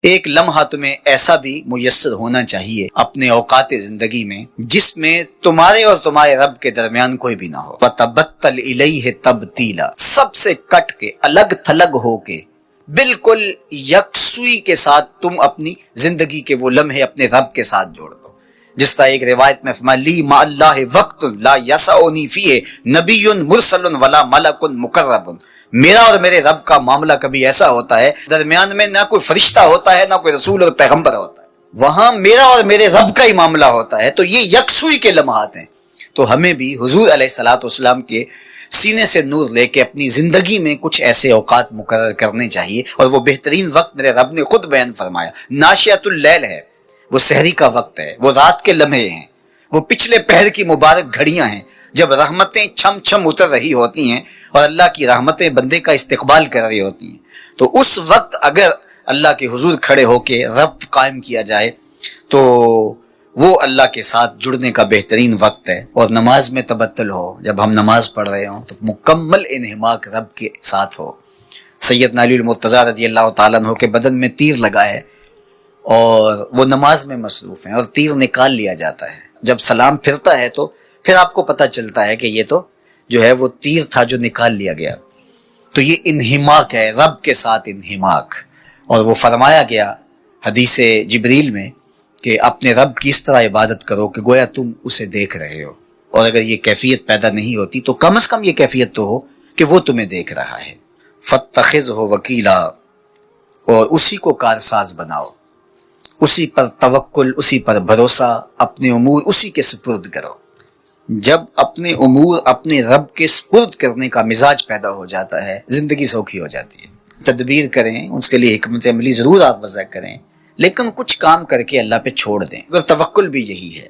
ایک لمحہ تمہیں ایسا بھی میسر ہونا چاہیے اپنے اوقات زندگی میں جس میں تمہارے اور تمہارے رب کے درمیان کوئی بھی نہ ہو. وَتَبَتَّلْ إِلَيْهِ تَبْتِيلًا، سب سے کٹ کے الگ تھلگ ہو کے بالکل یکسوئی کے ساتھ تم اپنی زندگی کے وہ لمحے اپنے رب کے ساتھ جوڑ دو. جس طرح ایک روایت میں فرمایا لی مع اللہ وقت لا یسعنی فیہ نبی مرسل ولا ملک مقرب، میرا اور میرے رب کا معاملہ کبھی ایسا ہوتا ہے درمیان میں نہ کوئی فرشتہ ہوتا ہے نہ کوئی رسول اور پیغمبر ہوتا ہے، وہاں میرا اور میرے رب کا ہی معاملہ ہوتا ہے. تو یہ یکسوئی کے لمحات ہیں. تو ہمیں بھی حضور علیہ الصلوۃ والسلام کے سینے سے نور لے کے اپنی زندگی میں کچھ ایسے اوقات مقرر کرنے چاہیے، اور وہ بہترین وقت میرے رب نے خود بیان فرمایا ناشیۃ اللیل ہے، وہ سحری کا وقت ہے، وہ رات کے لمحے ہیں، وہ پچھلے پہر کی مبارک گھڑیاں ہیں جب رحمتیں چھم چھم اتر رہی ہوتی ہیں اور اللہ کی رحمتیں بندے کا استقبال کر رہی ہوتی ہیں. تو اس وقت اگر اللہ کے حضور کھڑے ہو کے ربط قائم کیا جائے تو وہ اللہ کے ساتھ جڑنے کا بہترین وقت ہے. اور نماز میں تبتل ہو، جب ہم نماز پڑھ رہے ہوں تو مکمل انہماک رب کے ساتھ ہو. سیدنا علی المرتضیٰ رضی اللہ تعالیٰ عنہ کے بدن میں تیر لگا ہے اور وہ نماز میں مصروف ہیں اور تیر نکال لیا جاتا ہے. جب سلام پھرتا ہے تو پھر آپ کو پتہ چلتا ہے کہ یہ تو جو ہے وہ تیر تھا جو نکال لیا گیا. تو یہ انہماک ہے، رب کے ساتھ انہماک. اور وہ فرمایا گیا حدیث جبریل میں کہ اپنے رب کی اس طرح عبادت کرو کہ گویا تم اسے دیکھ رہے ہو. اور اگر یہ کیفیت پیدا نہیں ہوتی تو کم از کم یہ کیفیت تو ہو کہ وہ تمہیں دیکھ رہا ہے. فاتخذہ وکیلا، اور اسی کو کارساز بناؤ، اسی پر توکل، اسی پر بھروسہ، اپنے امور اسی کے سپرد کرو. جب اپنے امور اپنے رب کے سپرد کرنے کا مزاج پیدا ہو جاتا ہے زندگی سوکھی ہو جاتی ہے. تدبیر کریں، اس کے لیے حکمت عملی ضرور آپ وضع کریں، لیکن کچھ کام کر کے اللہ پہ چھوڑ دیں. اور توکل بھی یہی ہے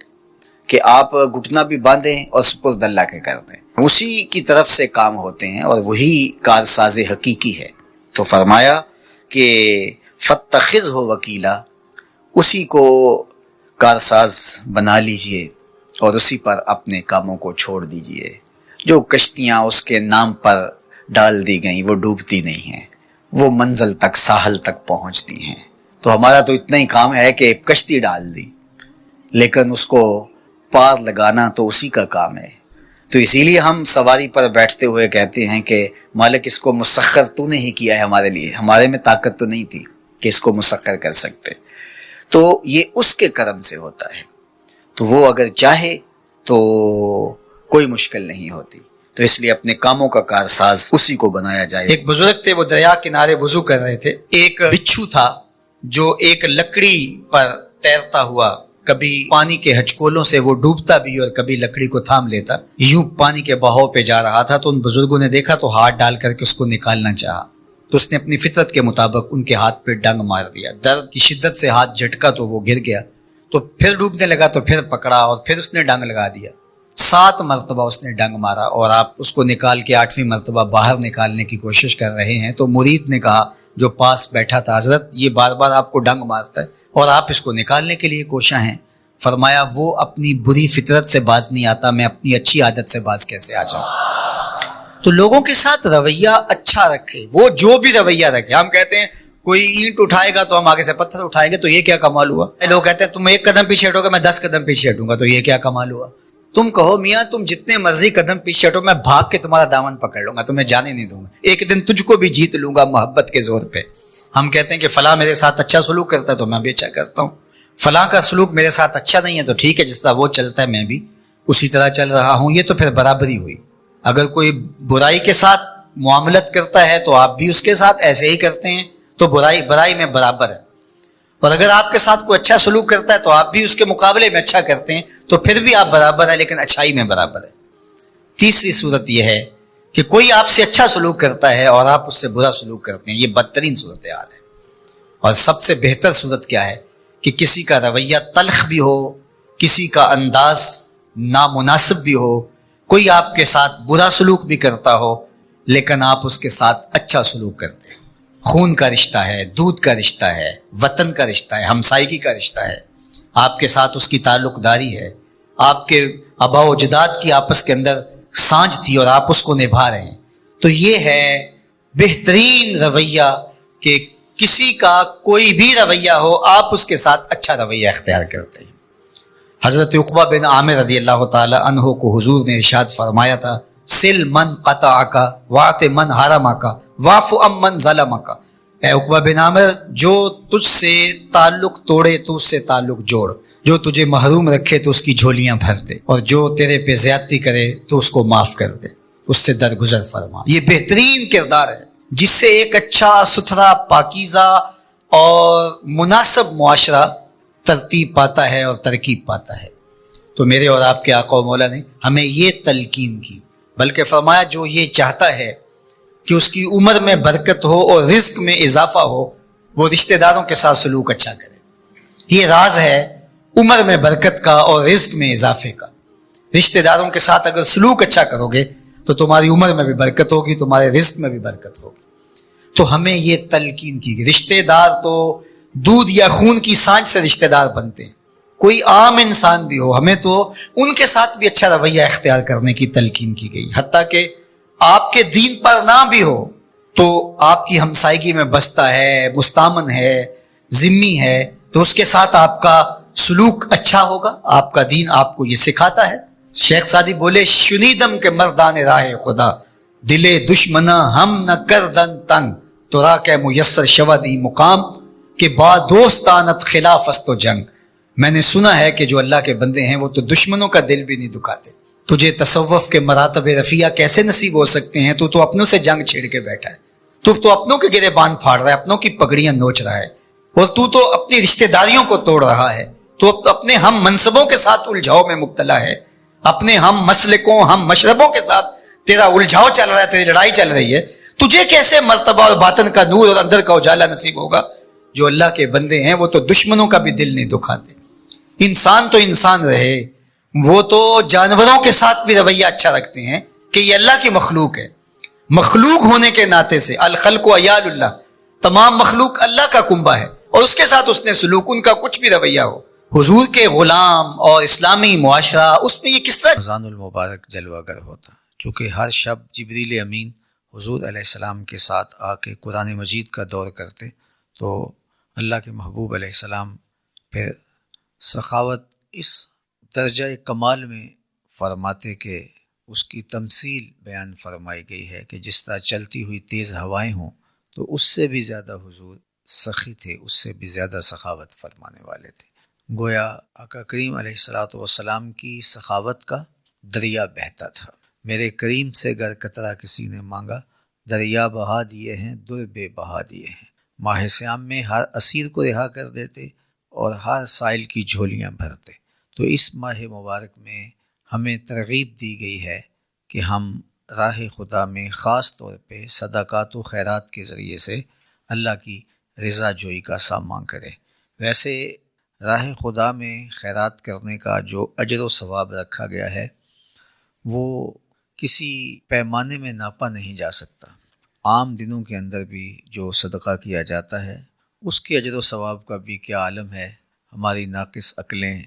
کہ آپ گھٹنا بھی باندھیں اور سپرد اللہ کے کر دیں. اسی کی طرف سے کام ہوتے ہیں اور وہی کارساز حقیقی ہے. تو فرمایا کہ فاتخذہ وکیلا، اسی کو کارساز بنا لیجئے اور اسی پر اپنے کاموں کو چھوڑ دیجئے. جو کشتیاں اس کے نام پر ڈال دی گئیں وہ ڈوبتی نہیں ہیں، وہ منزل تک ساحل تک پہنچتی ہیں. تو ہمارا تو اتنا ہی کام ہے کہ کشتی ڈال دی، لیکن اس کو پار لگانا تو اسی کا کام ہے. تو اسی لیے ہم سواری پر بیٹھتے ہوئے کہتے ہیں کہ مالک اس کو مسخر تو نے ہی کیا ہے ہمارے لیے، ہمارے میں طاقت تو نہیں تھی کہ اس کو مسخر کر سکتے. تو یہ اس کے کرم سے ہوتا ہے. تو وہ اگر چاہے تو کوئی مشکل نہیں ہوتی. تو اس لیے اپنے کاموں کا کارساز اسی کو بنایا جائے. ایک بزرگ تھے، وہ دریا کنارے وضو کر رہے تھے. ایک بچھو تھا جو ایک لکڑی پر تیرتا ہوا، کبھی پانی کے ہچکولوں سے وہ ڈوبتا بھی اور کبھی لکڑی کو تھام لیتا. یوں پانی کے بہاؤ پہ جا رہا تھا تو ان بزرگوں نے دیکھا تو ہاتھ ڈال کر کے اس کو نکالنا چاہا. تو اس نے اپنی فطرت کے مطابق ان کے ہاتھ پہ ڈنگ مار دیا. درد کی شدت سے ہاتھ جھٹکا تو وہ گر گیا. تو پھر ڈوبنے لگا تو پھر پکڑا اور پھر اس نے ڈنگ لگا دیا. 7 مرتبہ اس نے ڈنگ مارا اور آپ اس کو نکال کے 8ویں مرتبہ باہر نکالنے کی کوشش کر رہے ہیں. تو مرید نے کہا جو پاس بیٹھا تھا، حضرت یہ بار بار آپ کو ڈنگ مارتا ہے اور آپ اس کو نکالنے کے لیے کوشاں ہیں. فرمایا وہ اپنی بری فطرت سے باز نہیں آتا، میں اپنی اچھی عادت سے باز کیسے آ جاؤں. تو لوگوں کے ساتھ رویہ اچھا رکھے، وہ جو بھی رویہ رکھے. ہم کہتے ہیں کوئی اینٹ اٹھائے گا تو ہم آگے سے پتھر اٹھائیں گے، تو یہ کیا کمال ہوا. لوگ کہتے ہیں تم 1 قدم پیچھے ہٹو گے میں 10 قدم پیچھے ہٹوں گا، تو یہ کیا کمال ہوا. تم کہو میاں تم جتنے مرضی قدم پیچھے ہٹو، میں بھاگ کے تمہارا دامن پکڑ لوں گا، تمہیں جانے نہیں دوں گا، ایک دن تجھ کو بھی جیت لوں گا محبت کے زور پہ. ہم کہتے ہیں کہ فلاں میرے ساتھ اچھا سلوک کرتا ہے تو میں بھی اچھا کرتا ہوں، فلاں کا سلوک میرے ساتھ اچھا نہیں ہے تو ٹھیک ہے، جس طرح وہ چلتا ہے میں بھی اسی طرح چل رہا ہوں. یہ تو پھر برابری ہوئی. اگر کوئی برائی کے ساتھ معاملت کرتا ہے تو آپ بھی اس کے ساتھ ایسے ہی کرتے ہیں، تو برائی میں برابر ہے. اور اگر آپ کے ساتھ کوئی اچھا سلوک کرتا ہے تو آپ بھی اس کے مقابلے میں اچھا کرتے ہیں، تو پھر بھی آپ برابر ہیں، لیکن اچھائی میں برابر ہے. تیسری صورت یہ ہے کہ کوئی آپ سے اچھا سلوک کرتا ہے اور آپ اس سے برا سلوک کرتے ہیں، یہ بدترین صورتحال ہے. اور سب سے بہتر صورت کیا ہے کہ کسی کا رویہ تلخ بھی ہو، کسی کا انداز نامناسب بھی ہو، کوئی آپ کے ساتھ برا سلوک بھی کرتا ہو لیکن آپ اس کے ساتھ اچھا سلوک کرتے ہیں. خون کا رشتہ ہے، دودھ کا رشتہ ہے، وطن کا رشتہ ہے، ہمسائیگی کا رشتہ ہے، آپ کے ساتھ اس کی تعلق داری ہے، آپ کے آبا و اجداد کی آپس کے اندر سانجھ تھی اور آپ اس کو نبھا رہے ہیں. تو یہ ہے بہترین رویہ کہ کسی کا کوئی بھی رویہ ہو آپ اس کے ساتھ اچھا رویہ اختیار کرتے ہیں۔ حضرت عقبہ بن عامر رضی اللہ تعالی عنہ کو حضور نے ارشاد فرمایا تھا، سل من قطعک واعط من حرمک واعف عن من ظلمک۔ اے عقبہ بن عامر، جو تجھ سے تعلق توڑے تو اس سے تعلق جوڑ، جو تجھے محروم رکھے تو اس کی جھولیاں بھر دے، اور جو تیرے پہ زیادتی کرے تو اس کو معاف کر دے، اس سے درگزر فرما۔ یہ بہترین کردار ہے جس سے ایک اچھا ستھرا پاکیزہ اور مناسب معاشرہ ترتیب پاتا ہے اور ترکیب پاتا ہے۔ تو میرے اور آپ کے آقا و مولا نے ہمیں یہ تلقین کی، بلکہ فرمایا جو یہ چاہتا ہے کہ اس کی عمر میں برکت ہو اور رزق میں اضافہ ہو، وہ رشتہ داروں کے ساتھ سلوک اچھا کرے۔ یہ راز ہے عمر میں برکت کا اور رزق میں اضافے کا۔ رشتہ داروں کے ساتھ اگر سلوک اچھا کرو گے تو تمہاری عمر میں بھی برکت ہوگی، تمہارے رزق میں بھی برکت ہوگی۔ تو ہمیں یہ تلقین کی گئی۔ رشتہ دار تو دودھ یا خون کی سانچ سے رشتہ دار بنتے ہیں، کوئی عام انسان بھی ہو، ہمیں تو ان کے ساتھ بھی اچھا رویہ اختیار کرنے کی تلقین کی گئی۔ حتیٰ کہ آپ کے دین پر نہ بھی ہو تو آپ کی ہمسائیگی میں بستا ہے، مستامن ہے، ذمی ہے، تو اس کے ساتھ آپ کا سلوک اچھا ہوگا۔ آپ کا دین آپ کو یہ سکھاتا ہے۔ شیخ سعدی بولے، شنیدم کے مردان راہ خدا، دلے دشمنا ہم نہ کردن تنگ، تو را کے میسر شود ای مقام، کہ با دوستانت خلاف است و جنگ۔ میں نے سنا ہے کہ جو اللہ کے بندے ہیں وہ تو دشمنوں کا دل بھی نہیں دکھاتے۔ تجھے تصوف کے مراتب رفیع کیسے نصیب ہو سکتے ہیں؟ تو اپنوں سے جنگ چھیڑ کے بیٹھا ہے، تو اپنوں کے گریبان پھاڑ رہا ہے، اپنوں کی پگڑیاں نوچ رہا ہے، اور تو اپنی رشتہ داریوں کو توڑ رہا ہے، تو اپنے ہم منصبوں کے ساتھ الجھاؤ میں مبتلا ہے، اپنے ہم مسلکوں ہم مشربوں کے ساتھ تیرا الجھاؤ چل رہا ہے، تیری لڑائی چل رہی ہے۔ تجھے کیسے مرتبہ اور باطن کا نور اور اندر کا اجالا نصیب ہوگا؟ جو اللہ کے بندے ہیں وہ تو دشمنوں کا بھی دل نہیں دکھاتے۔ انسان تو انسان رہے، وہ تو جانوروں کے ساتھ بھی رویہ اچھا رکھتے ہیں کہ یہ اللہ کی مخلوق ہے۔ مخلوق ہونے کے ناطے سے الخلق عیال اللہ، تمام مخلوق اللہ کا کنبہ ہے، اور اس کے ساتھ اس نے سلوک، ان کا کچھ بھی رویہ ہو، حضور کے غلام اور اسلامی معاشرہ، اس میں یہ کس طرح رمضان المبارک جلوہ گر ہوتا؟ چونکہ ہر شب جبریل امین حضور علیہ السلام کے ساتھ آ کے قرآن مجید کا دور کرتے، تو اللہ کے محبوب علیہ السلام پھر سخاوت اس درجہ کمال میں فرماتے کہ اس کی تمثیل بیان فرمائی گئی ہے کہ جس طرح چلتی ہوئی تیز ہوائیں ہوں، تو اس سے بھی زیادہ حضور سخی تھے، اس سے بھی زیادہ سخاوت فرمانے والے تھے۔ گویا آقا کریم علیہ الصلوۃ والسلام کی سخاوت کا دریا بہتا تھا۔ میرے کریم سے گر قطرہ کسی نے مانگا، دریا بہا دیے ہیں در بے بہا دیے ہیں۔ ماہ سیام میں ہر اسیر کو رہا کر دیتے اور ہر سائل کی جھولیاں بھرتے۔ تو اس ماہ مبارک میں ہمیں ترغیب دی گئی ہے کہ ہم راہ خدا میں خاص طور پہ صدقات و خیرات کے ذریعے سے اللہ کی رضا جوئی کا سامان کریں۔ ویسے راہ خدا میں خیرات کرنے کا جو اجر و ثواب رکھا گیا ہے وہ کسی پیمانے میں ناپا نہیں جا سکتا۔ عام دنوں کے اندر بھی جو صدقہ کیا جاتا ہے اس کے اجر و ثواب کا بھی کیا عالم ہے، ہماری ناقص عقلیں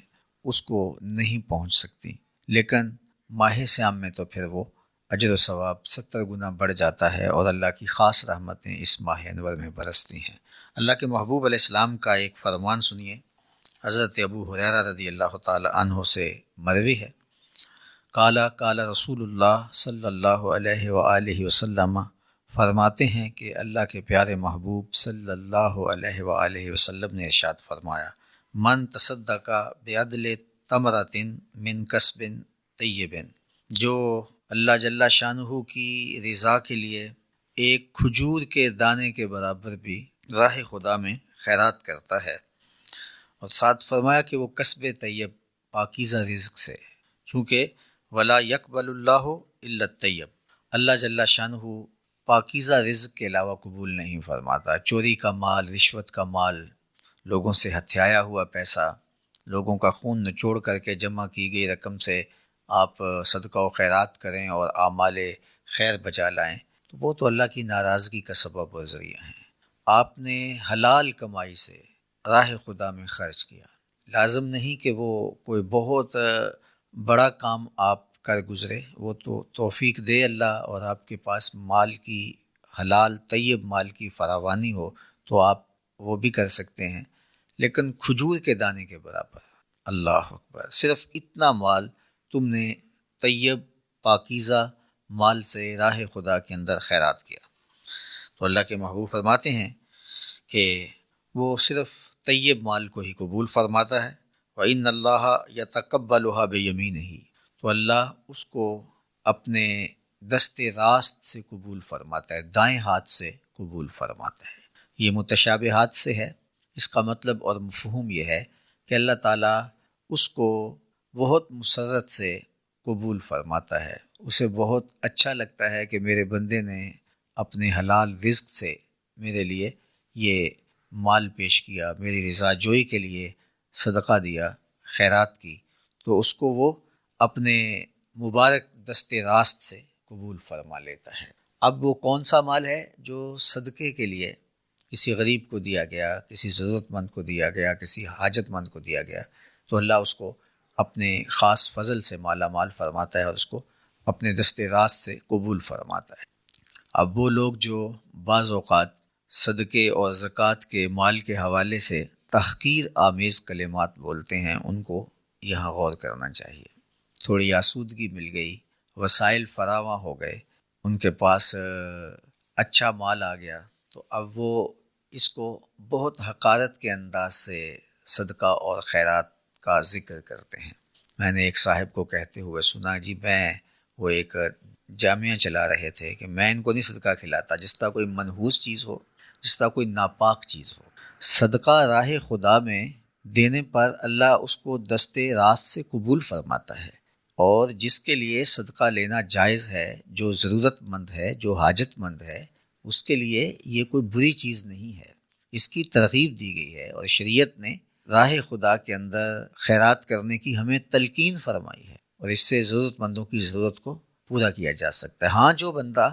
اس کو نہیں پہنچ سکتی، لیکن ماہ سیام میں تو پھر وہ اجر و ثواب 70 گنا بڑھ جاتا ہے، اور اللہ کی خاص رحمتیں اس ماہ انور میں برستی ہیں۔ اللہ کے محبوب علیہ السلام کا ایک فرمان سنیے، حضرت ابو ہریرہ رضی اللہ تعالی عنہ سے مروی ہے، قال رسول اللہ صلی اللہ علیہ وآلہ وسلم، فرماتے ہیں کہ اللہ کے پیارے محبوب صلی اللہ علیہ وآلہ وسلم نے ارشاد فرمایا، من تصدق بعدل تمرۃ من کسب طیب، جو اللہ جل شانہ کی رضا کے لیے ایک کھجور کے دانے کے برابر بھی راہ خدا میں خیرات کرتا ہے، اور ساتھ فرمایا کہ وہ کسب طیب پاکیزہ رزق سے، چونکہ ولا یقبل اللہ الا الطیب، اللہ جل شانہ پاکیزہ رزق کے علاوہ قبول نہیں فرماتا۔ چوری کا مال، رشوت کا مال، لوگوں سے ہتھیایا ہوا پیسہ، لوگوں کا خون نچوڑ کر کے جمع کی گئی رقم سے آپ صدقہ و خیرات کریں اور اعمال خیر بجا لائیں، تو وہ تو اللہ کی ناراضگی کا سبب و ذریعہ ہیں۔ آپ نے حلال کمائی سے راہ خدا میں خرچ کیا، لازم نہیں کہ وہ کوئی بہت بڑا کام آپ کر گزرے، وہ تو توفیق دے اللہ اور آپ کے پاس مال کی، حلال طیب مال کی فراوانی ہو، تو آپ وہ بھی کر سکتے ہیں، لیکن کھجور کے دانے کے برابر، اللہ اکبر، صرف اتنا مال تم نے طیب پاکیزہ مال سے راہ خدا کے اندر خیرات کیا، تو اللہ کے محبوب فرماتے ہیں کہ وہ صرف طیب مال کو ہی قبول فرماتا ہے۔ وَإِنَّ اللَّهَ يَتَقَبَّلُهَا بِيَمِينِهِ، تو اللہ اس کو اپنے دست راست سے قبول فرماتا ہے، دائیں ہاتھ سے قبول فرماتا ہے۔ یہ متشابہات سے ہے، اس کا مطلب اور مفہوم یہ ہے کہ اللہ تعالیٰ اس کو بہت مسرت سے قبول فرماتا ہے، اسے بہت اچھا لگتا ہے کہ میرے بندے نے اپنے حلال رزق سے میرے لیے یہ مال پیش کیا، میری رضا جوئی کے لیے صدقہ دیا، خیرات کی، تو اس کو وہ اپنے مبارک دست راست سے قبول فرما لیتا ہے۔ اب وہ کون سا مال ہے جو صدقے کے لیے کسی غریب کو دیا گیا، کسی ضرورت مند کو دیا گیا، کسی حاجت مند کو دیا گیا، تو اللہ اس کو اپنے خاص فضل سے مالا مال فرماتا ہے اور اس کو اپنے دست راست سے قبول فرماتا ہے۔ اب وہ لوگ جو بعض اوقات صدقے اور زکوٰۃ کے مال کے حوالے سے تحقیر آمیز کلمات بولتے ہیں، ان کو یہاں غور کرنا چاہیے۔ تھوڑی آسودگی مل گئی، وسائل فراواں ہو گئے، ان کے پاس اچھا مال آ گیا، تو اب وہ اس کو بہت حقارت کے انداز سے صدقہ اور خیرات کا ذکر کرتے ہیں۔ میں نے ایک صاحب کو کہتے ہوئے سنا، جی وہ ایک جامعہ چلا رہے تھے کہ میں ان کو نہیں صدقہ کھلاتا جس طرح کوئی منحوس چیز ہو، جس طرح کوئی ناپاک چیز ہو۔ صدقہ راہ خدا میں دینے پر اللہ اس کو دست راست سے قبول فرماتا ہے، اور جس کے لیے صدقہ لینا جائز ہے، جو ضرورت مند ہے، جو حاجت مند ہے، اس کے لیے یہ کوئی بری چیز نہیں ہے، اس کی ترغیب دی گئی ہے، اور شریعت نے راہ خدا کے اندر خیرات کرنے کی ہمیں تلقین فرمائی ہے، اور اس سے ضرورت مندوں کی ضرورت کو پورا کیا جا سکتا ہے۔ ہاں، جو بندہ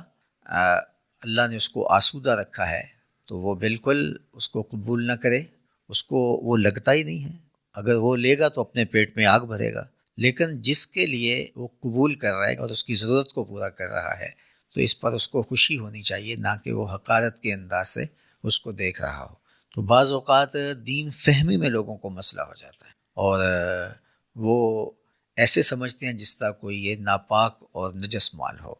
اللہ نے اس کو آسودہ رکھا ہے تو وہ بالکل اس کو قبول نہ کرے، اس کو وہ لگتا ہی نہیں ہے، اگر وہ لے گا تو اپنے پیٹ میں آگ بھرے گا، لیکن جس کے لیے وہ قبول کر رہا ہے اور اس کی ضرورت کو پورا کر رہا ہے تو اس پر اس کو خوشی ہونی چاہیے، نہ کہ وہ حقارت کے انداز سے اس کو دیکھ رہا ہو۔ تو بعض اوقات دین فہمی میں لوگوں کو مسئلہ ہو جاتا ہے، اور وہ ایسے سمجھتے ہیں جس طرح کوئی یہ ناپاک اور نجس مال ہو۔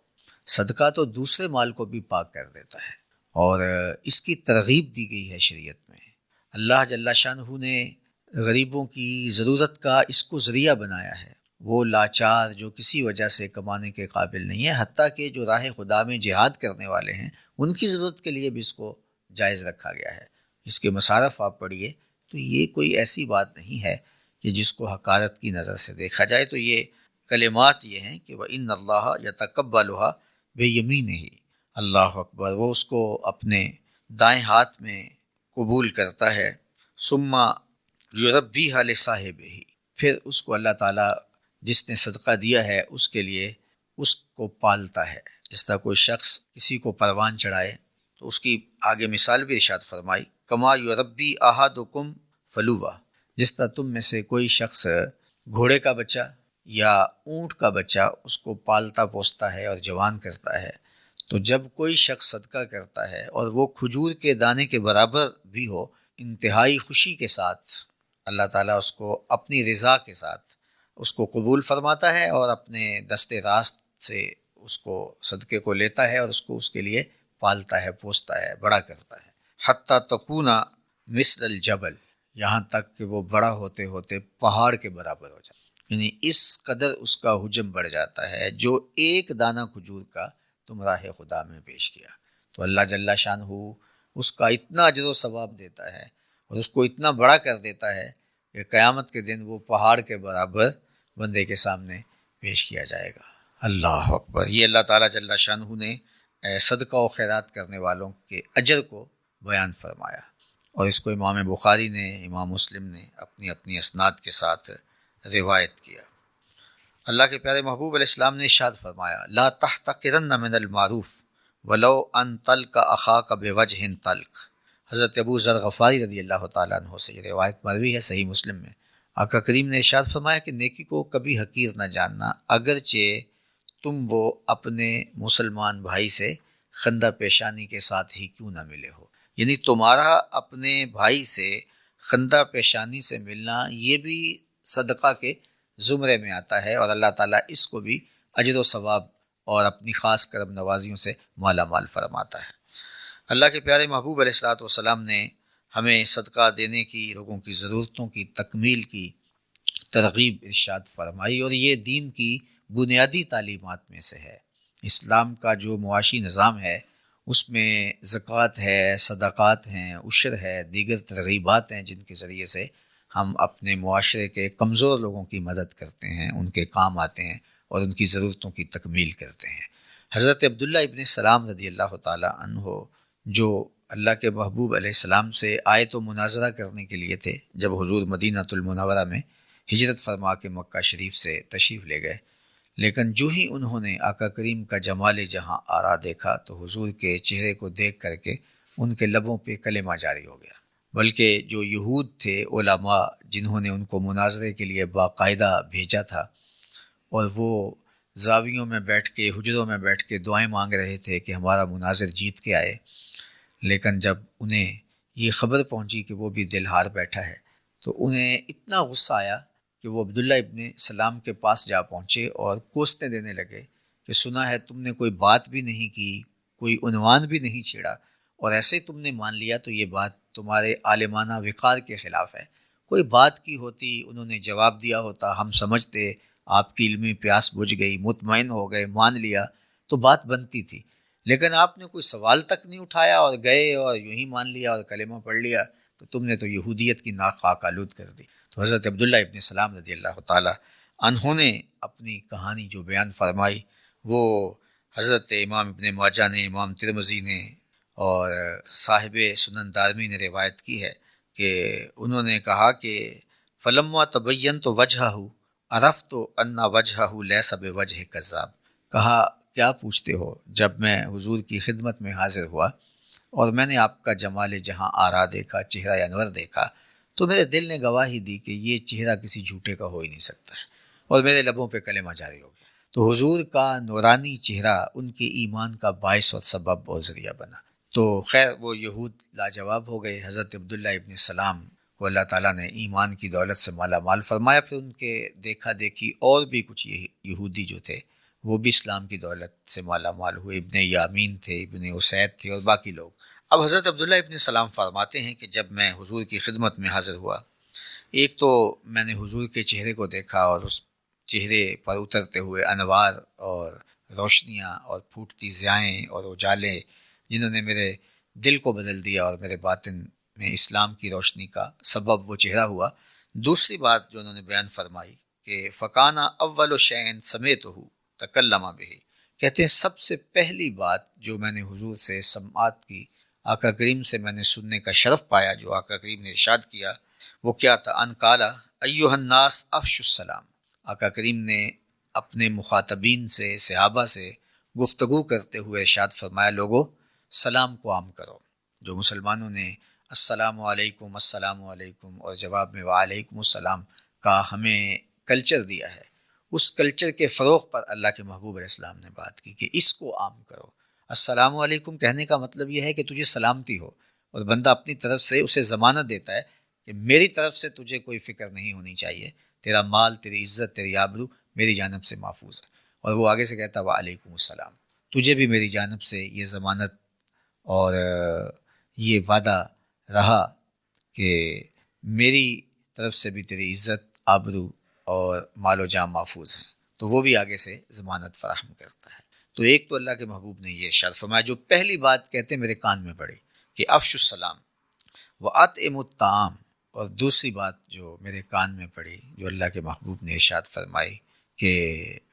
صدقہ تو دوسرے مال کو بھی پاک کر دیتا ہے، اور اس کی ترغیب دی گئی ہے شریعت میں۔ اللہ جل شانہ نے غریبوں کی ضرورت کا اس کو ذریعہ بنایا ہے، وہ لاچار جو کسی وجہ سے کمانے کے قابل نہیں ہے، حتیٰ کہ جو راہ خدا میں جہاد کرنے والے ہیں ان کی ضرورت کے لیے بھی اس کو جائز رکھا گیا ہے۔ اس کے مصارف آپ پڑھیے تو یہ کوئی ایسی بات نہیں ہے کہ جس کو حقارت کی نظر سے دیکھا جائے۔ تو یہ کلمات یہ ہیں کہ وَإِنَّ اللَّهَ يَتَقَبَّلُهَا بِيَمِينِهِ، اللہ اکبر، وہ اس کو اپنے دائیں ہاتھ میں قبول کرتا ہے، ثم يُرَبِّيهَا لِصَاحِبِهِ، پھر اس کو اللہ تعالیٰ جس نے صدقہ دیا ہے اس کے لیے اس کو پالتا ہے۔ جس طرح کوئی شخص کسی کو پروان چڑھائے تو اس کی آگے مثال بھی ارشاد فرمائی، کما یربی احدکم فلوہ، جس طرح تم میں سے کوئی شخص گھوڑے کا بچہ یا اونٹ کا بچہ اس کو پالتا پوستا ہے اور جوان کرتا ہے، تو جب کوئی شخص صدقہ کرتا ہے اور وہ کھجور کے دانے کے برابر بھی ہو، انتہائی خوشی کے ساتھ اللہ تعالیٰ اس کو اپنی رضا کے ساتھ اس کو قبول فرماتا ہے، اور اپنے دست راست سے اس کو صدقے کو لیتا ہے اور اس کو اس کے لیے پالتا ہے، پوستا ہے، بڑا کرتا ہے، حتیٰ تکون مثل الجبل، یہاں تک کہ وہ بڑا ہوتے ہوتے پہاڑ کے برابر ہو جائے، یعنی اس قدر اس کا حجم بڑھ جاتا ہے جو ایک دانہ کھجور کا تم راہ خدا میں پیش کیا۔ تو اللہ جل شانہ اس کا اتنا اجر و ثواب دیتا ہے اور اس کو اتنا بڑا کر دیتا ہے کہ قیامت کے دن وہ پہاڑ کے برابر بندے کے سامنے پیش کیا جائے گا۔ اللہ اکبر، یہ اللہ تعالیٰ جل شانہ نے صدقہ و خیرات کرنے والوں کے اجر کو بیان فرمایا، اور اس کو امام بخاری نے، امام مسلم نے اپنی اپنی اسناد کے ساتھ روایت کیا۔ اللہ کے پیارے محبوب علیہ السلام نے ارشاد فرمایا، لا تحتقرن من المعروف ولو ان تلق اخاک بوجہ طلق۔ حضرت ابو ذر غفاری رضی اللہ تعالیٰ عنہ سے یہ روایت مروی ہے صحیح مسلم میں۔ آقا کریم نے ارشاد فرمایا کہ نیکی کو کبھی حقیر نہ جاننا، اگرچہ تم وہ اپنے مسلمان بھائی سے خندہ پیشانی کے ساتھ ہی کیوں نہ ملے ہو۔ یعنی تمہارا اپنے بھائی سے خندہ پیشانی سے ملنا یہ بھی صدقہ کے زمرے میں آتا ہے، اور اللہ تعالیٰ اس کو بھی اجر و ثواب اور اپنی خاص کرم نوازیوں سے مالا مال فرماتا ہے۔ اللہ کے پیارے محبوب علیہ الصلوۃ والسلام نے ہمیں صدقہ دینے کی، لوگوں کی ضرورتوں کی تکمیل کی ترغیب ارشاد فرمائی، اور یہ دین کی بنیادی تعلیمات میں سے ہے۔ اسلام کا جو معاشی نظام ہے اس میں زکوٰۃ ہے، صدقات ہیں، عشر ہے، دیگر ترغیبات ہیں جن کے ذریعے سے ہم اپنے معاشرے کے کمزور لوگوں کی مدد کرتے ہیں، ان کے کام آتے ہیں اور ان کی ضرورتوں کی تکمیل کرتے ہیں۔ حضرت عبداللہ ابن سلام رضی اللہ تعالی عنہ، جو اللہ کے محبوب علیہ السلام سے آیت و مناظرہ کرنے کے لیے تھے جب حضور مدینہ المنورہ میں ہجرت فرما کے مکہ شریف سے تشریف لے گئے، لیکن جو ہی انہوں نے آقا کریم کا جمال جہاں آرا دیکھا تو حضور کے چہرے کو دیکھ کر کے ان کے لبوں پہ کلمہ جاری ہو گیا، بلکہ جو یہود تھے علماء جنہوں نے ان کو مناظرے کے لیے باقاعدہ بھیجا تھا، اور وہ زاویوں میں بیٹھ کے، حجروں میں بیٹھ کے دعائیں مانگ رہے تھے کہ ہمارا مناظر جیت کے آئے، لیکن جب انہیں یہ خبر پہنچی کہ وہ بھی دل ہار بیٹھا ہے تو انہیں اتنا غصہ آیا کہ وہ عبداللہ ابن سلام کے پاس جا پہنچے اور کوسنے دینے لگے کہ سنا ہے تم نے کوئی بات بھی نہیں کی، کوئی عنوان بھی نہیں چھیڑا، اور ایسے تم نے مان لیا تو یہ بات تمہارے عالمانہ وقار کے خلاف ہے۔ کوئی بات کی ہوتی، انہوں نے جواب دیا ہوتا، ہم سمجھتے آپ کی علمی پیاس بجھ گئی، مطمئن ہو گئے، مان لیا تو بات بنتی تھی، لیکن آپ نے کوئی سوال تک نہیں اٹھایا اور گئے اور یوں ہی مان لیا اور کلمہ پڑھ لیا، تو تم نے تو یہودیت کی ناک خاک آلود کر دی۔ تو حضرت عبداللہ ابن سلام رضی اللہ تعالی انہوں نے اپنی کہانی جو بیان فرمائی وہ حضرت امام ابن ماجہ نے، امام ترمذی نے اور صاحب سنن دارمی نے روایت کی ہے کہ انہوں نے کہا کہ فلما تبینت وجہہ عرفت ان وجہہ لیس بوجہ کذاب، کہا کیا پوچھتے ہو، جب میں حضور کی خدمت میں حاضر ہوا اور میں نے آپ کا جمال جہاں آرا دیکھا، چہرہ انور دیکھا، تو میرے دل نے گواہی دی کہ یہ چہرہ کسی جھوٹے کا ہو ہی نہیں سکتا ہے، اور میرے لبوں پہ کلمہ جاری ہو گیا۔ تو حضور کا نورانی چہرہ ان کے ایمان کا باعث اور سبب اور ذریعہ بنا۔ تو خیر وہ یہود لاجواب ہو گئے، حضرت عبداللہ ابن سلام کو اللہ تعالیٰ نے ایمان کی دولت سے مالا مال فرمایا، پھر ان کے دیکھا دیکھی اور بھی کچھ یہودی جو تھے وہ بھی اسلام کی دولت سے مالا مال ہوئے، ابن یامین تھے، ابن اسید تھے اور باقی لوگ۔ اب حضرت عبداللہ ابن سلام فرماتے ہیں کہ جب میں حضور کی خدمت میں حاضر ہوا، ایک تو میں نے حضور کے چہرے کو دیکھا اور اس چہرے پر اترتے ہوئے انوار اور روشنیاں اور پھوٹتی ضیائیں اور اجالے جنہوں نے میرے دل کو بدل دیا اور میرے باطن میں اسلام کی روشنی کا سبب وہ چہرہ ہوا۔ دوسری بات جو انہوں نے بیان فرمائی کہ فکانہ اول شین سمیت ہو تکلم بہی، کہتے ہیں سب سے پہلی بات جو میں نے حضور سے سماعت کی، آقا کریم سے میں نے سننے کا شرف پایا، جو آقا کریم نے ارشاد کیا وہ کیا تھا، ان قالا ایھا الناس افشوا السلام۔ آقا کریم نے اپنے مخاطبین سے، صحابہ سے گفتگو کرتے ہوئے ارشاد فرمایا لوگو سلام کو عام کرو۔ جو مسلمانوں نے السلام علیکم السلام علیکم اور جواب میں وعلیکم السلام کا ہمیں کلچر دیا ہے، اس کلچر کے فروغ پر اللہ کے محبوب علیہ السلام نے بات کی کہ اس کو عام کرو۔ السلام علیکم کہنے کا مطلب یہ ہے کہ تجھے سلامتی ہو، اور بندہ اپنی طرف سے اسے ضمانت دیتا ہے کہ میری طرف سے تجھے کوئی فکر نہیں ہونی چاہیے، تیرا مال، تیری عزت، تیری آبرو میری جانب سے محفوظ ہے۔ اور وہ آگے سے کہتا ہے وعلیکم السلام، تجھے بھی میری جانب سے یہ ضمانت اور یہ وعدہ رہا کہ میری طرف سے بھی تیری عزت، آبرو اور مال و جان محفوظ ہیں، تو وہ بھی آگے سے ضمانت فراہم کرتا ہے۔ تو ایک تو اللہ کے محبوب نے یہ ارشاد فرمایا، جو پہلی بات کہتے میرے کان میں پڑی کہ افشوا السلام واطعموا الطعام، اور دوسری بات جو میرے کان میں پڑی جو اللہ کے محبوب نے ارشاد فرمائی کہ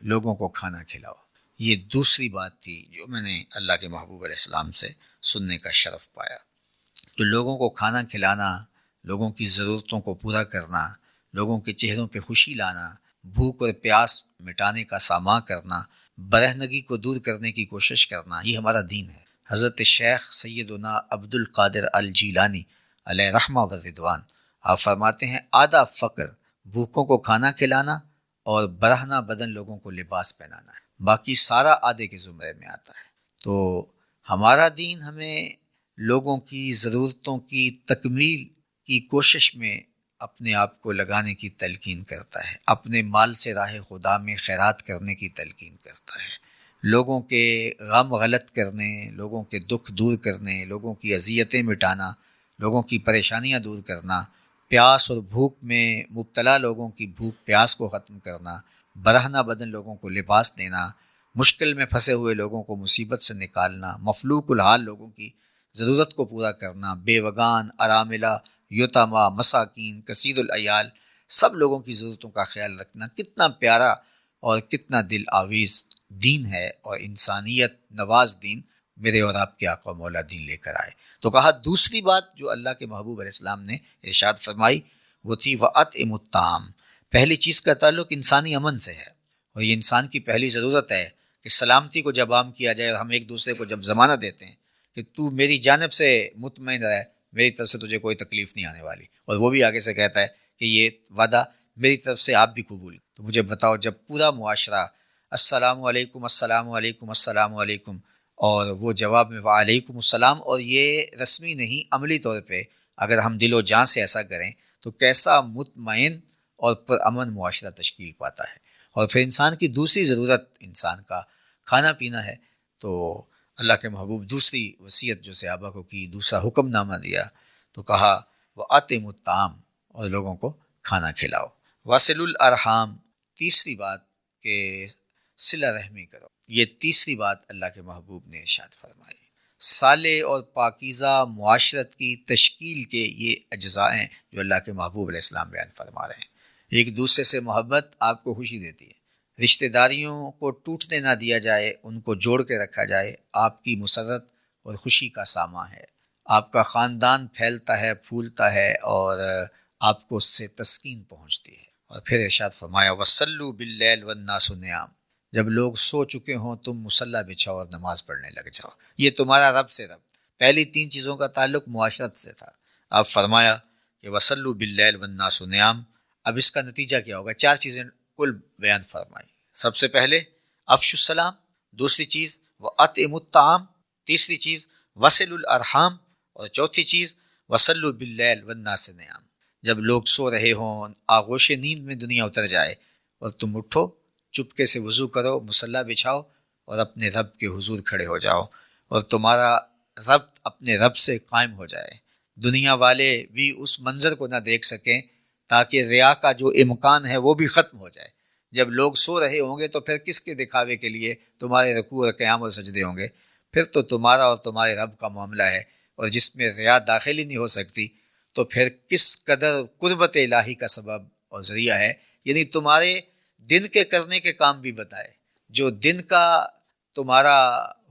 لوگوں کو کھانا کھلاؤ، یہ دوسری بات تھی جو میں نے اللہ کے محبوب علیہ السلام سے سننے کا شرف پایا۔ تو لوگوں کو کھانا کھلانا، لوگوں کی ضرورتوں کو پورا کرنا، لوگوں کے چہروں پہ خوشی لانا، بھوک اور پیاس مٹانے کا ساماں کرنا، برہنگی کو دور کرنے کی کوشش کرنا، یہ ہمارا دین ہے۔ حضرت شیخ سیدنا عبد القادر الجیلانی علیہ رحمہ و رضوان آپ فرماتے ہیں آدھا فقر بھوکوں کو کھانا کھلانا اور برہنہ بدن لوگوں کو لباس پہنانا ہے، باقی سارا آدھے کے زمرے میں آتا ہے۔ تو ہمارا دین ہمیں لوگوں کی ضرورتوں کی تکمیل کی کوشش میں اپنے آپ کو لگانے کی تلقین کرتا ہے، اپنے مال سے راہ خدا میں خیرات کرنے کی تلقین کرتا ہے، لوگوں کے غم غلط کرنے، لوگوں کے دکھ دور کرنے، لوگوں کی اذیتیں مٹانا، لوگوں کی پریشانیاں دور کرنا، پیاس اور بھوک میں مبتلا لوگوں کی بھوک پیاس کو ختم کرنا، برہنہ بدن لوگوں کو لباس دینا، مشکل میں پھنسے ہوئے لوگوں کو مصیبت سے نکالنا، مفلوق الحال لوگوں کی ضرورت کو پورا کرنا، بیوگان، اراملہ، یتامہ، مساکین، کثیر العیال، سب لوگوں کی ضرورتوں کا خیال رکھنا، کتنا پیارا اور کتنا دل آویز دین ہے اور انسانیت نواز دین میرے اور آپ کے آقا مولا دین لے کر آئے۔ تو کہا دوسری بات جو اللہ کے محبوب علیہ السلام نے ارشاد فرمائی وہ تھی وَأَطْعِمُ الطَّعَامَ۔ پہلی چیز کا تعلق انسانی امن سے ہے، اور یہ انسان کی پہلی ضرورت ہے کہ سلامتی کو جب عام کیا جائے اور ہم ایک دوسرے کو جب ضمانت دیتے ہیں کہ تو میری جانب سے مطمئن رہے، میری طرف سے تجھے کوئی تکلیف نہیں آنے والی، اور وہ بھی آگے سے کہتا ہے کہ یہ وعدہ میری طرف سے آپ بھی قبول، تو مجھے بتاؤ جب پورا معاشرہ السلام علیکم السلام علیکم السلام علیکم اور وہ جواب میں وعلیکم السلام، اور یہ رسمی نہیں عملی طور پہ اگر ہم دل و جان سے ایسا کریں تو کیسا مطمئن اور پرامن معاشرہ تشکیل پاتا ہے۔ اور پھر انسان کی دوسری ضرورت انسان کا کھانا پینا ہے، تو اللہ کے محبوب دوسری وصیت جو صحابہ کو کی، دوسرا حکم نامہ دیا تو کہا وَأَطْعِمُ الطَّعَامَ، اور لوگوں کو کھانا کھلاؤ، وَصِلُوا الْأَرْحَامَ، تیسری بات کہ صلہ رحمی کرو، یہ تیسری بات اللہ کے محبوب نے ارشاد فرمائی۔ صالح اور پاکیزہ معاشرت کی تشکیل کے یہ اجزاء ہیں جو اللہ کے محبوب علیہ السلام بیان فرما رہے ہیں۔ ایک دوسرے سے محبت آپ کو خوشی دیتی ہے، رشتہ داریوں کو ٹوٹنے نہ دیا جائے، ان کو جوڑ کے رکھا جائے، آپ کی مسرت اور خوشی کا سامان ہے، آپ کا خاندان پھیلتا ہے، پھولتا ہے، اور آپ کو اس سے تسکین پہنچتی ہے۔ اور پھر ارشاد فرمایا وَصَلُّوا بِاللَّيْلِ وَالنَّاسُ نِيَامٌ، جب لوگ سو چکے ہوں تم مصلی بچھاؤ اور نماز پڑھنے لگ جاؤ۔ یہ تمہارا رب سے رب، پہلی تین چیزوں کا تعلق معاشرت سے تھا، اب فرمایا کہ وَصَلُّوا بِاللَّيْلِ وَالنَّاسُ نِيَامٌ۔ اب اس کا نتیجہ کیا ہوگا؟ چار چیزیں کل بیان فرمائی۔ سب سے پہلے افشوا السلام، دوسری چیز وَأَطْعِمُوا الطَّعَامَ، تیسری چیز وَصِلُوا الْأَرْحَامَ، اور چوتھی چیز وَصَلُّوا بِاللَّيْلِ وَالنَّاسِ نِيَامٌ۔ جب لوگ سو رہے ہوں، آغوش نیند میں دنیا اتر جائے، اور تم اٹھو، چپکے سے وضو کرو، مصلی بچھاؤ اور اپنے رب کے حضور کھڑے ہو جاؤ، اور تمہارا ربط اپنے رب سے قائم ہو جائے، دنیا والے بھی اس منظر کو نہ دیکھ سکیں، تاکہ ریا کا جو امکان ہے وہ بھی ختم ہو جائے۔ جب لوگ سو رہے ہوں گے تو پھر کس کے دکھاوے کے لیے تمہارے رکوع اور قیام اور سجدے ہوں گے؟ پھر تو تمہارا اور تمہارے رب کا معاملہ ہے، اور جس میں ریا داخل ہی نہیں ہو سکتی تو پھر کس قدر قربت الہی کا سبب اور ذریعہ ہے۔ یعنی تمہارے دن کے کرنے کے کام بھی بتائے، جو دن کا تمہارا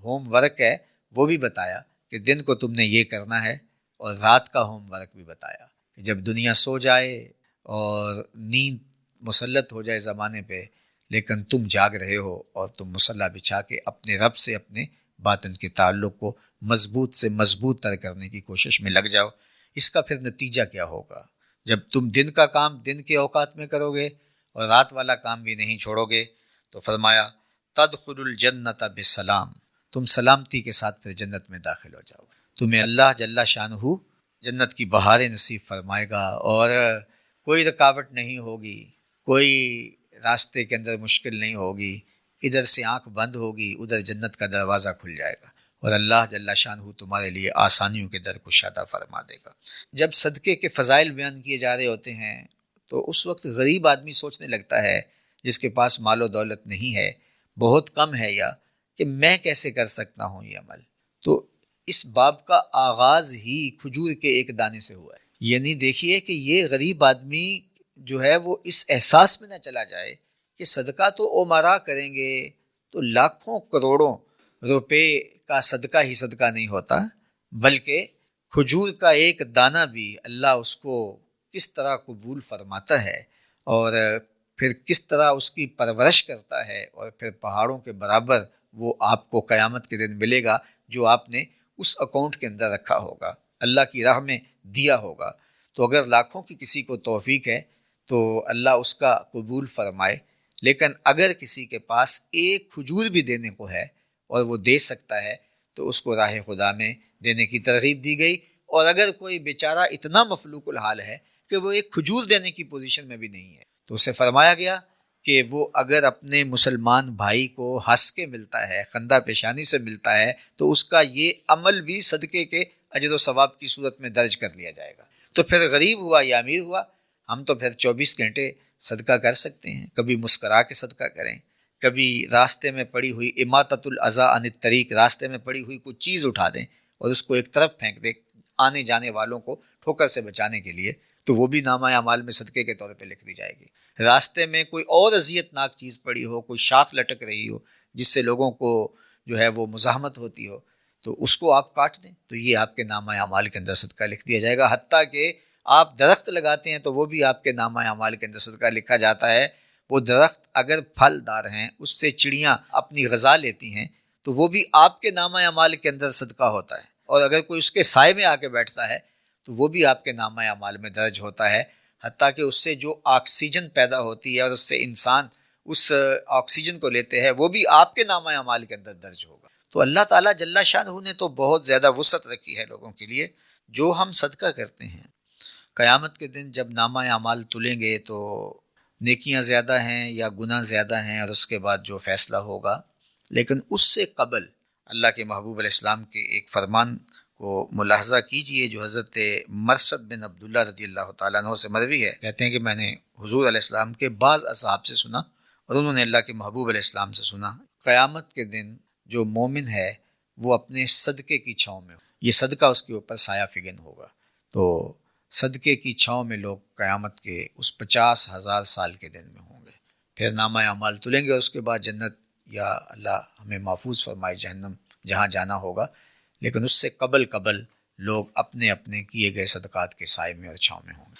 ہوم ورک ہے وہ بھی بتایا کہ دن کو تم نے یہ کرنا ہے، اور رات کا ہوم ورک بھی بتایا کہ جب دنیا سو جائے اور نیند مسلط ہو جائے زمانے پہ، لیکن تم جاگ رہے ہو اور تم مصلی بچھا کے اپنے رب سے اپنے باطن کے تعلق کو مضبوط سے مضبوط تر کرنے کی کوشش میں لگ جاؤ۔ اس کا پھر نتیجہ کیا ہوگا؟ جب تم دن کا کام دن کے اوقات میں کرو گے اور رات والا کام بھی نہیں چھوڑو گے، تو فرمایا تدخل الجنت بسلام، تم سلامتی کے ساتھ پھر جنت میں داخل ہو جاؤ گے، تمہیں اللہ جل شانہ جنت کی بہاریں نصیب فرمائے گا، اور کوئی رکاوٹ نہیں ہوگی، کوئی راستے کے اندر مشکل نہیں ہوگی، ادھر سے آنکھ بند ہوگی، ادھر جنت کا دروازہ کھل جائے گا، اور اللہ جل شانہ تمہارے لیے آسانیوں کے در کشادہ فرما دے گا۔ جب صدقے کے فضائل بیان کیے جا رہے ہوتے ہیں تو اس وقت غریب آدمی سوچنے لگتا ہے، جس کے پاس مال و دولت نہیں ہے، بہت کم ہے، یا کہ میں کیسے کر سکتا ہوں یہ عمل؟ تو اس باب کا آغاز ہی کھجور کے ایک دانے سے ہوا ہے۔ یعنی دیکھیے کہ یہ غریب آدمی جو ہے وہ اس احساس میں نہ چلا جائے کہ صدقہ تو امراء کریں گے تو لاکھوں کروڑوں روپے کا صدقہ ہی صدقہ نہیں ہوتا، بلکہ کھجور کا ایک دانہ بھی اللہ اس کو کس طرح قبول فرماتا ہے، اور پھر کس طرح اس کی پرورش کرتا ہے، اور پھر پہاڑوں کے برابر وہ آپ کو قیامت کے دن ملے گا جو آپ نے اس اکاؤنٹ کے اندر رکھا ہوگا، اللہ کی راہ میں دیا ہوگا۔ تو اگر لاکھوں کی کسی کو توفیق ہے تو اللہ اس کا قبول فرمائے، لیکن اگر کسی کے پاس ایک کھجور بھی دینے کو ہے اور وہ دے سکتا ہے تو اس کو راہ خدا میں دینے کی ترغیب دی گئی، اور اگر کوئی بیچارہ اتنا مفلوق الحال ہے کہ وہ ایک کھجور دینے کی پوزیشن میں بھی نہیں ہے تو اسے فرمایا گیا کہ وہ اگر اپنے مسلمان بھائی کو ہنس کے ملتا ہے، خندہ پیشانی سے ملتا ہے، تو اس کا یہ عمل بھی صدقے کے اجر و ثواب کی صورت میں درج کر لیا جائے گا۔ تو پھر غریب ہوا یا امیر ہوا، ہم تو پھر 24 گھنٹے صدقہ کر سکتے ہیں، کبھی مسکرا کے صدقہ کریں، کبھی راستے میں پڑی ہوئی اماطۃ الاذی عن الطریق، راستے میں پڑی ہوئی کوئی چیز اٹھا دیں اور اس کو ایک طرف پھینک دیں آنے جانے والوں کو ٹھوکر سے بچانے کے لیے، تو وہ بھی نامہ اعمال میں صدقے کے طور پہ لکھ دی جائے گی۔ راستے میں کوئی اور اذیت ناک چیز پڑی ہو، کوئی شاخ لٹک رہی ہو جس سے لوگوں کو جو ہے وہ مزاحمت ہوتی ہو، تو اس کو آپ کاٹ دیں تو یہ آپ کے نامہ اعمال کے اندر صدقہ لکھ دیا جائے گا۔ حتیٰ کہ آپ درخت لگاتے ہیں تو وہ بھی آپ کے نامہ اعمال کے اندر صدقہ لکھا جاتا ہے۔ وہ درخت اگر پھل دار ہیں، اس سے چڑیاں اپنی غذا لیتی ہیں، تو وہ بھی آپ کے نامہ اعمال کے اندر صدقہ ہوتا ہے، اور اگر کوئی اس کے سائے میں آ کے بیٹھتا ہے تو وہ بھی آپ کے نامہ اعمال میں درج ہوتا ہے۔ حتیٰ کہ اس سے جو آکسیجن پیدا ہوتی ہے اور اس سے انسان اس آکسیجن کو لیتے ہیں، وہ بھی آپ کے نامہ اعمال کے اندر درج ہوگا۔ تو اللہ تعالیٰ جل شانہ نے تو بہت زیادہ وسعت رکھی ہے لوگوں کے لیے، جو ہم صدقہ کرتے ہیں قیامت کے دن جب نامہ اعمال تلیں گے تو نیکیاں زیادہ ہیں یا گناہ زیادہ ہیں، اور اس کے بعد جو فیصلہ ہوگا۔ لیکن اس سے قبل اللہ کے محبوب علیہ السلام کے ایک فرمان کو ملاحظہ کیجئے جو حضرت مرثد بن عبداللہ رضی اللہ تعالیٰ عنہ سے مروی ہے۔ کہتے ہیں کہ میں نے حضور علیہ السلام کے بعض اصحاب سے سنا، اور انہوں نے اللہ کے محبوب علیہ السلام سے سنا، قیامت کے دن جو مومن ہے وہ اپنے صدقے کی چھاؤں میں ہو، یہ صدقہ اس کے اوپر سایہ فگن ہوگا۔ تو صدقے کی چھاؤں میں لوگ قیامت کے اس 50,000 سال کے دن میں ہوں گے، پھر نامہ اعمال تلیں گے، اس کے بعد جنت یا اللہ ہمیں محفوظ فرمائے جہنم جہاں جانا ہوگا۔ لیکن اس سے قبل لوگ اپنے اپنے کیے گئے صدقات کے سائے میں اور چھاؤں میں ہوں گے۔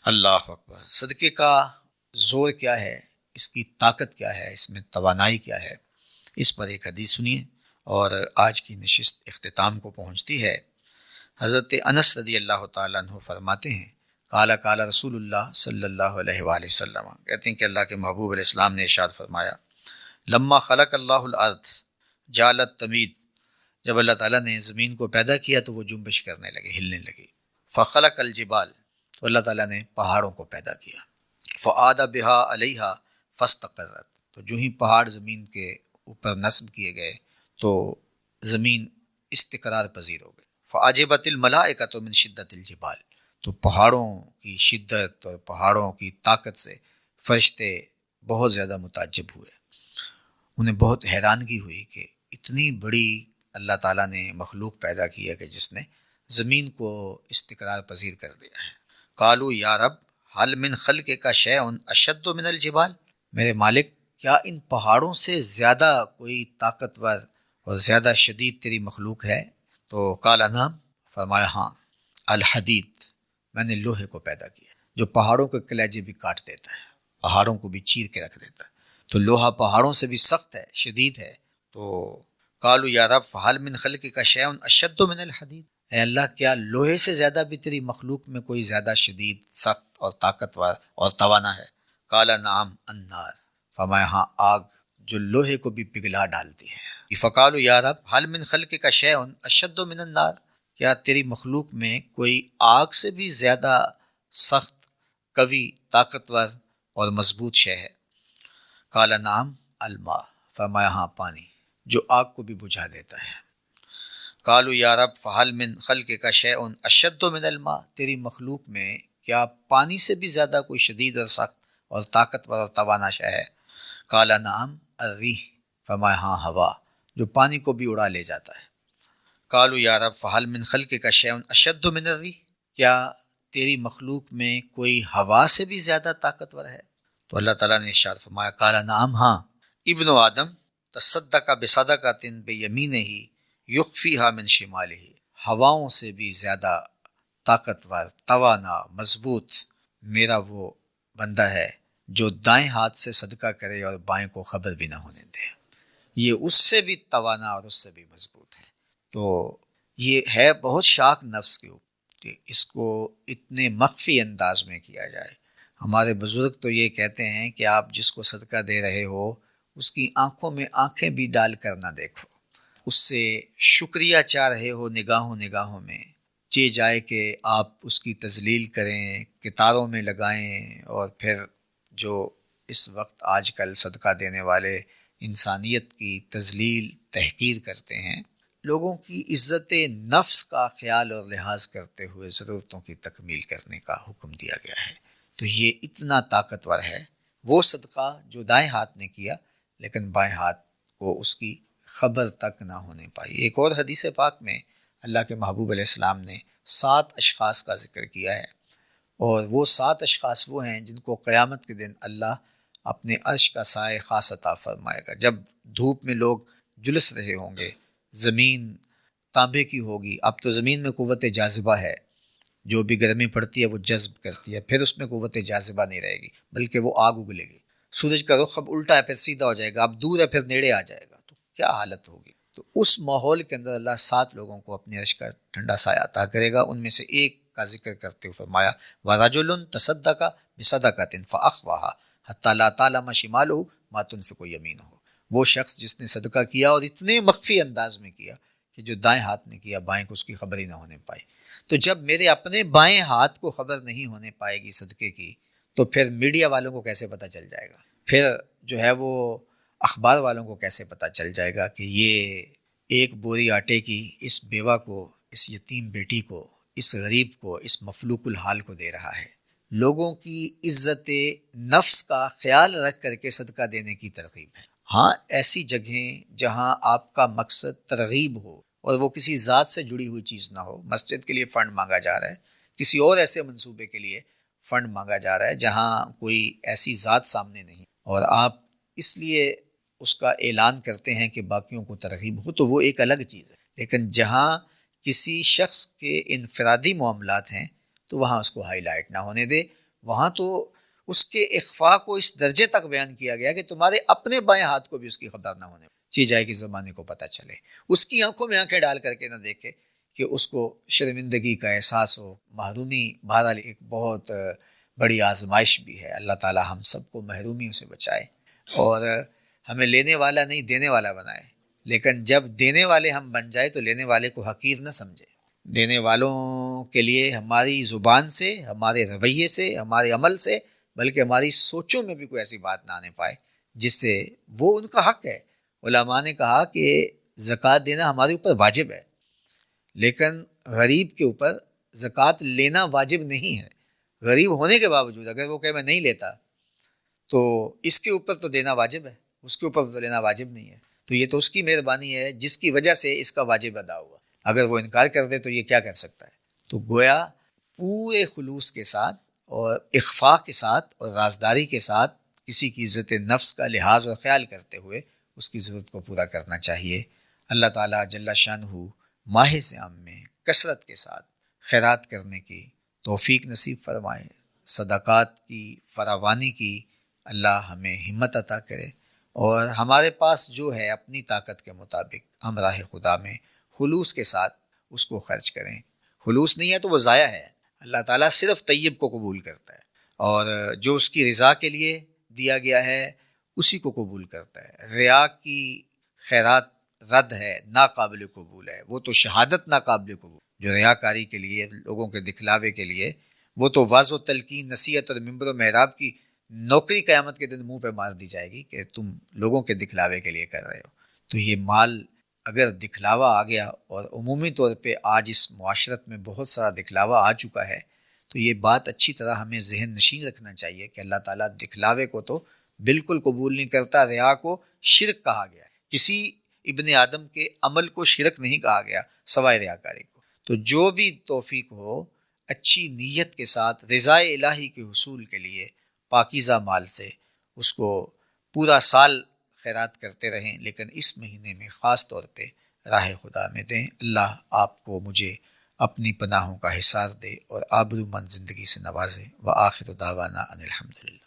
اللہ اکبر! صدقے کا زور کیا ہے، اس کی طاقت کیا ہے، اس میں توانائی کیا ہے، اس پر ایک حدیث سنیے اور آج کی نشست اختتام کو پہنچتی ہے۔ حضرت انس رضی اللہ تعالیٰ عنہ فرماتے ہیں، قال قال رسول اللہ صلی اللہ علیہ وآلہ وسلم، کہتے ہیں کہ اللہ کے محبوب علیہ السلام نے ارشاد فرمایا، لما خلق اللہ الارض جعلت تمید، جب اللہ تعالیٰ نے زمین کو پیدا کیا تو وہ جنبش کرنے لگے، ہلنے لگی۔ فخلق الجبال، تو اللہ تعالیٰ نے پہاڑوں کو پیدا کیا۔ فعاد بہا علیہا فاستقرت، تو جو ہی پہاڑ زمین کے اوپر نصب کیے گئے تو زمین استقرار پذیر ہو گئی۔ فعجبت الملائکۃ من شدت الجبال، تو پہاڑوں کی شدت اور پہاڑوں کی طاقت سے فرشتے بہت زیادہ متعجب ہوئے، انہیں بہت حیرانگی ہوئی کہ اتنی بڑی اللہ تعالیٰ نے مخلوق پیدا کی ہے کہ جس نے زمین کو استقرار پذیر کر دیا ہے۔ قالوا یا رب حل من خلقک شیء اشد من الجبال، میرے مالک کیا ان پہاڑوں سے زیادہ کوئی طاقتور اور زیادہ شدید تیری مخلوق ہے؟ تو قال نعم، فرمایا ہاں، الحدید، میں نے لوہے کو پیدا کیا جو پہاڑوں کے کلیجے بھی کاٹ دیتا ہے، پہاڑوں کو بھی چیر کے رکھ دیتا ہے۔ تو لوہا پہاڑوں سے بھی سخت ہے، شدید ہے۔ تو قالوا یا رب فحل من خلقک شیء اشد من الحدید، اے اللہ کیا لوہے سے زیادہ بھی تیری مخلوق میں کوئی زیادہ شدید، سخت اور طاقتور اور توانا ہے؟ قال نعم النار، فرمایا ہاں، آگ جو لوہے کو بھی پگھلا ڈالتی ہے۔ فقالوا یا رب حل من خلقک شیء اشد من النار، کیا تیری مخلوق میں کوئی آگ سے بھی زیادہ سخت، قوی، طاقتور اور مضبوط شے ہے؟ قال نعم الماء، فرمایا ہاں، پانی جو آگ کو بھی بجھا دیتا ہے۔ قالوا یا رب فحل من خلقک شیء اشد من الماء، تیری مخلوق میں کیا پانی سے بھی زیادہ کوئی شدید اور سخت اور طاقتور اور توانا شے ہے؟ قال نعم الریح، فرمایا ہاں، ہوا جو پانی کو بھی اڑا لے جاتا ہے۔ قالوا یا رب فحل من خلقک شیء اشد من الریح، کیا تیری مخلوق میں کوئی ہوا سے بھی زیادہ طاقتور ہے؟ تو اللہ تعالیٰ نے ارشاد فرمایا، قال نعم، ہاں، ابن آدم تصدق بصدقۃ بیمینہ یخفیہا من شمالہ، ہواؤں سے بھی زیادہ طاقتور، توانا، مضبوط میرا وہ بندہ ہے جو دائیں ہاتھ سے صدقہ کرے اور بائیں کو خبر بھی نہ ہونے دے، یہ اس سے بھی توانا اور اس سے بھی مضبوط ہے۔ تو یہ ہے بہت شاک نفس کے اوپر کہ اس کو اتنے مخفی انداز میں کیا جائے۔ ہمارے بزرگ تو یہ کہتے ہیں کہ آپ جس کو صدقہ دے رہے ہو اس کی آنکھوں میں آنکھیں بھی ڈال کر نہ دیکھو، اس سے شکریہ چاہ رہے ہو نگاہوں نگاہوں میں، چہ جائے کہ آپ اس کی تذلیل کریں، کتاروں میں لگائیں، اور پھر جو اس وقت آج کل صدقہ دینے والے انسانیت کی تذلیل تحقیر کرتے ہیں، لوگوں کی عزت نفس کا خیال اور لحاظ کرتے ہوئے ضرورتوں کی تکمیل کرنے کا حکم دیا گیا ہے۔ تو یہ اتنا طاقتور ہے وہ صدقہ جو دائیں ہاتھ نے کیا لیکن بائیں ہاتھ کو اس کی خبر تک نہ ہونے پائی۔ ایک اور حدیث پاک میں اللہ کے محبوب علیہ السلام نے 7 اشخاص کا ذکر کیا ہے، اور وہ 7 اشخاص وہ ہیں جن کو قیامت کے دن اللہ اپنے عرش کا سائے خاص عطا فرمائے گا۔ جب دھوپ میں لوگ جلس رہے ہوں گے، زمین تانبے کی ہوگی، اب تو زمین میں قوت جاذبہ ہے، جو بھی گرمی پڑتی ہے وہ جذب کرتی ہے، پھر اس میں قوت جاذبہ نہیں رہے گی بلکہ وہ آگ اگلے گی، سورج کا رخ اب الٹا ہے پھر سیدھا ہو جائے گا، اب دور ہے پھر نیڑے آ جائے گا، تو کیا حالت ہوگی۔ تو اس ماحول کے اندر اللہ 7 لوگوں کو اپنے عرش کا ٹھنڈا سایہ عطا کرے گا۔ ان میں سے ایک کا ذکر کرتے ہوئے فرمایا وَرَجُلٌ تَصَدَّقَ بِصَدَقَةٍ فَأَخْفَاهَا حَتَّى لَا تَعْلَمَ شِمَالُهُ مَا تُنْفِقُ يَمِينُهُ، وہ شخص جس نے صدقہ کیا اور اتنے مخفی انداز میں کیا کہ جو دائیں ہاتھ نے کیا بائیں کو اس کی خبر ہی نہ ہونے پائی۔ تو جب میرے اپنے بائیں ہاتھ کو خبر نہیں ہونے پائے گی صدقے کی، تو پھر میڈیا والوں کو کیسے پتہ چل جائے گا، پھر جو ہے وہ اخبار والوں کو کیسے پتہ چل جائے گا کہ یہ ایک بوری آٹے کی اس بیوہ کو، اس یتیم بیٹی کو، اس غریب کو، اس مفلوک الحال کو دے رہا ہے۔ لوگوں کی عزت نفس کا خیال رکھ کر کے صدقہ دینے کی ترغیب ہے۔ ہاں ایسی جگہیں جہاں آپ کا مقصد ترغیب ہو اور وہ کسی ذات سے جڑی ہوئی چیز نہ ہو، مسجد کے لیے فنڈ مانگا جا رہا ہے، کسی اور ایسے منصوبے کے لیے فنڈ مانگا جا رہا ہے جہاں کوئی ایسی ذات سامنے نہیں، اور آپ اس لیے اس کا اعلان کرتے ہیں کہ باقیوں کو ترغیب ہو، تو وہ ایک الگ چیز ہے۔ لیکن جہاں کسی شخص کے انفرادی معاملات ہیں تو وہاں اس کو ہائی لائٹ نہ ہونے دے، وہاں تو اس کے اخفاء کو اس درجے تک بیان کیا گیا کہ تمہارے اپنے بائیں ہاتھ کو بھی اس کی خبر نہ ہونے چی جائے کہ زمانے کو پتہ چلے، اس کی آنکھوں میں آنکھیں ڈال کر کے نہ دیکھے کہ اس کو شرمندگی کا احساس ہو، محرومی بہرحال ایک بہت بڑی آزمائش بھی ہے۔ اللہ تعالی ہم سب کو محرومیوں سے بچائے اور ہمیں لینے والا نہیں دینے والا بنائے، لیکن جب دینے والے ہم بن جائے تو لینے والے کو حقیر نہ سمجھے۔ دینے والوں کے لیے ہماری زبان سے، ہمارے رویے سے، ہمارے عمل سے، بلکہ ہماری سوچوں میں بھی کوئی ایسی بات نہ آنے پائے جس سے وہ ان کا حق ہے۔ علماء نے کہا کہ زکوٰۃ دینا ہمارے اوپر واجب ہے، لیکن غریب کے اوپر زکوٰۃ لینا واجب نہیں ہے۔ غریب ہونے کے باوجود اگر وہ کہے میں نہیں لیتا تو اس کے اوپر تو دینا واجب ہے، اس کے اوپر تو لینا واجب نہیں ہے۔ تو یہ تو اس کی مہربانی ہے جس کی وجہ سے اس کا واجب ادا ہوا، اگر وہ انکار کر دے تو یہ کیا کر سکتا ہے۔ تو گویا پورے خلوص کے ساتھ اور اخفاء کے ساتھ اور رازداری کے ساتھ کسی کی عزت نفس کا لحاظ اور خیال کرتے ہوئے اس کی ضرورت کو پورا کرنا چاہیے۔ اللہ تعالیٰ جل شانہ ماہ صیام میں کثرت کے ساتھ خیرات کرنے کی توفیق نصیب فرمائے، صدقات کی فراوانی کی اللہ ہمیں ہمت عطا کرے، اور ہمارے پاس جو ہے اپنی طاقت کے مطابق ہم راہ خدا میں خلوص کے ساتھ اس کو خرچ کریں۔ خلوص نہیں ہے تو وہ ضائع ہے۔ اللہ تعالیٰ صرف طیب کو قبول کرتا ہے، اور جو اس کی رضا کے لیے دیا گیا ہے اسی کو قبول کرتا ہے۔ ریا کی خیرات رد ہے، ناقابل قبول ہے، وہ تو شہادت ناقابل قبول، جو ریاکاری کے لیے، لوگوں کے دکھلاوے کے لیے، وہ تو واضح و تلقین، نصیحت اور منبر و محراب کی نوکری قیامت کے دن منہ پہ مار دی جائے گی کہ تم لوگوں کے دکھلاوے کے لیے کر رہے ہو۔ تو یہ مال اگر دکھلاوا آ گیا، اور عمومی طور پہ آج اس معاشرت میں بہت سارا دکھلاوا آ چکا ہے، تو یہ بات اچھی طرح ہمیں ذہن نشین رکھنا چاہیے کہ اللہ تعالیٰ دکھلاوے کو تو بالکل قبول نہیں کرتا۔ ریا کو شرک کہا گیا ہے، کسی ابن آدم کے عمل کو شرک نہیں کہا گیا سوائے ریاکاری کو۔ تو جو بھی توفیق ہو اچھی نیت کے ساتھ رضا الہی کے حصول کے لیے پاکیزہ مال سے اس کو پورا سال خیرات کرتے رہیں، لیکن اس مہینے میں خاص طور پہ راہ خدا میں دیں۔ اللہ آپ کو مجھے اپنی پناہوں کا حصار دے اور آبرومند زندگی سے نوازے۔ وآخر دعوانا ان الحمدللہ۔